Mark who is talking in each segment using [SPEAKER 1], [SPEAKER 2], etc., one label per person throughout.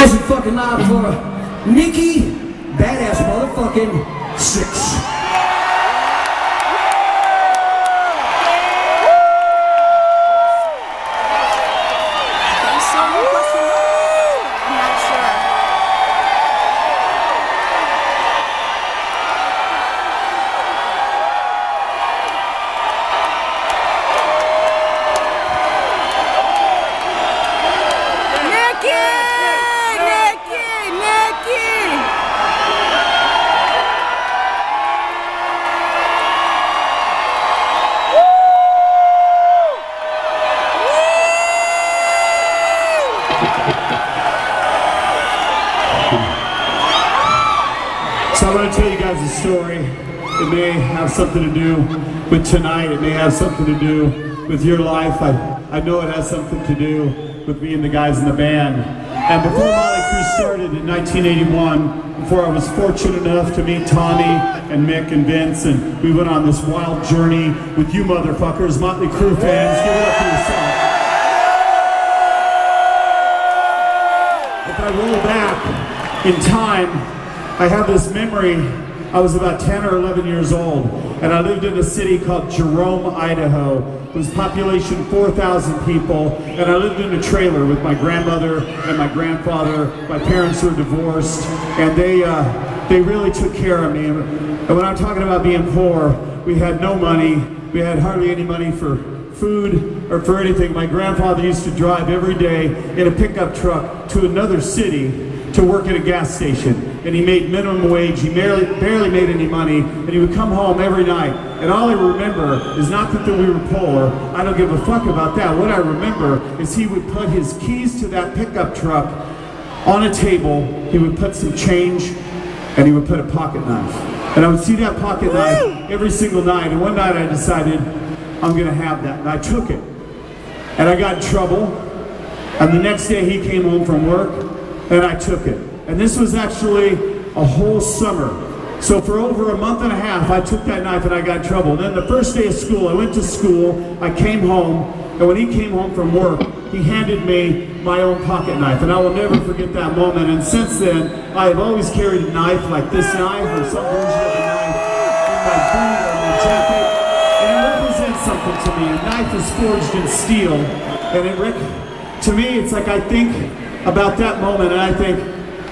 [SPEAKER 1] Nice and fucking loud for Nikki, badass motherfucking Sixx.
[SPEAKER 2] So I want to tell you guys a story. It may have something to do with tonight. It may have something to do with your life. I know it has something to do with me and the guys in the band. And before Motley Crue started in 1981, before I was fortunate enough to meet Tommy and Mick and Vince, and we went on this wild journey with you motherfuckers, Motley Crue fans. Give it up for yourself. If I roll back in time, I have this memory. I was about 10 or 11 years old, and I lived in a city called Jerome, Idaho. It was population 4,000 people, and I lived in a trailer with my grandmother and my grandfather. My parents were divorced, and they really took care of me. And when I'm talking about being poor, we had no money. We had hardly any money for food or for anything. My grandfather used to drive every day in a pickup truck to another city to work at a gas station, and he made minimum wage. He barely made any money, and he would come home every night. And all I remember is not that we were poor. I don't give a fuck about that. What I remember is he would put his keys to that pickup truck on a table. He would put some change, and he would put a pocket knife. And I would see that pocket knife every single night. And one night I decided I'm gonna have that, and I took it. And I got in trouble. And the next day he came home from work, and I took it. And this was actually a whole summer. So for over a month and a half, I took that knife and I got in trouble. And then the first day of school, I went to school, I came home, and when he came home from work, he handed me my own pocket knife. And I will never forget that moment. And since then, I have always carried a knife like this knife, or some version of a knife, in my boot or my jacket. And it represents something to me. A knife is forged in steel. And to me, it's like I think about that moment, and I think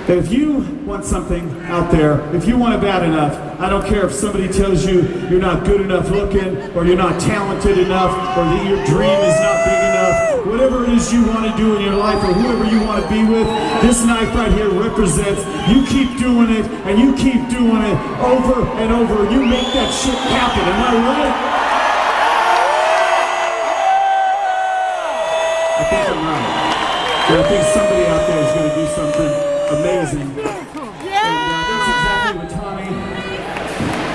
[SPEAKER 2] that if you want something out there, if you want it bad enough, I don't care if somebody tells you you're not good enough looking, or you're not talented enough, or that your dream is not big enough, whatever it is you want to do in your life, or whoever you want to be with, this knife right here represents. You keep doing it, and you keep doing it over and over, and you make that shit happen. Am I right? I think I'm right. And I think somebody out there is going to do something amazing. And that's exactly what Tommy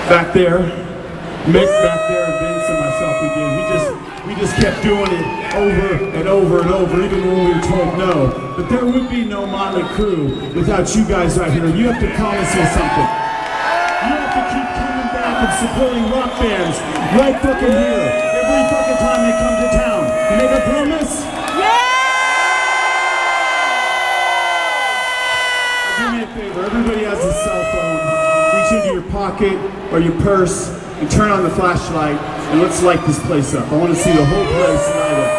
[SPEAKER 2] back there, Mick back there, and Vince and myself, we did. We just kept doing it over and over and over, even when we were told no. But there would be no Motley Crue without you guys right here. You have to promise me something. You have to keep coming back and supporting rock bands right fucking here. Every fucking time they come to town. You make a promise? Do me a favor, everybody has a cell phone. Reach into your pocket or your purse and turn on the flashlight, and let's light this place up. I want to see the whole place light up.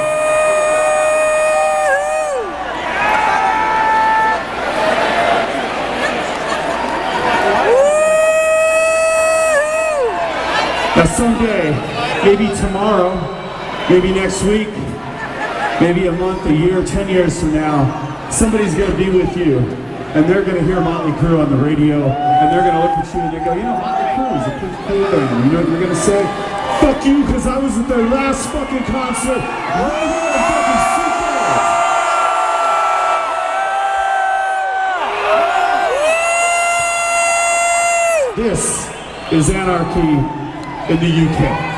[SPEAKER 2] Now someday, maybe tomorrow, maybe next week, maybe a month, a year, 10 years from now, somebody's going to be with you. And they're going to hear Motley Crue on the radio, and they're going to look at you and they go, you know, Motley Crue is a pretty cool band. You know what you're going to say? Fuck you, because I was at their last fucking concert right here in fucking Sixx. This is anarchy in the UK.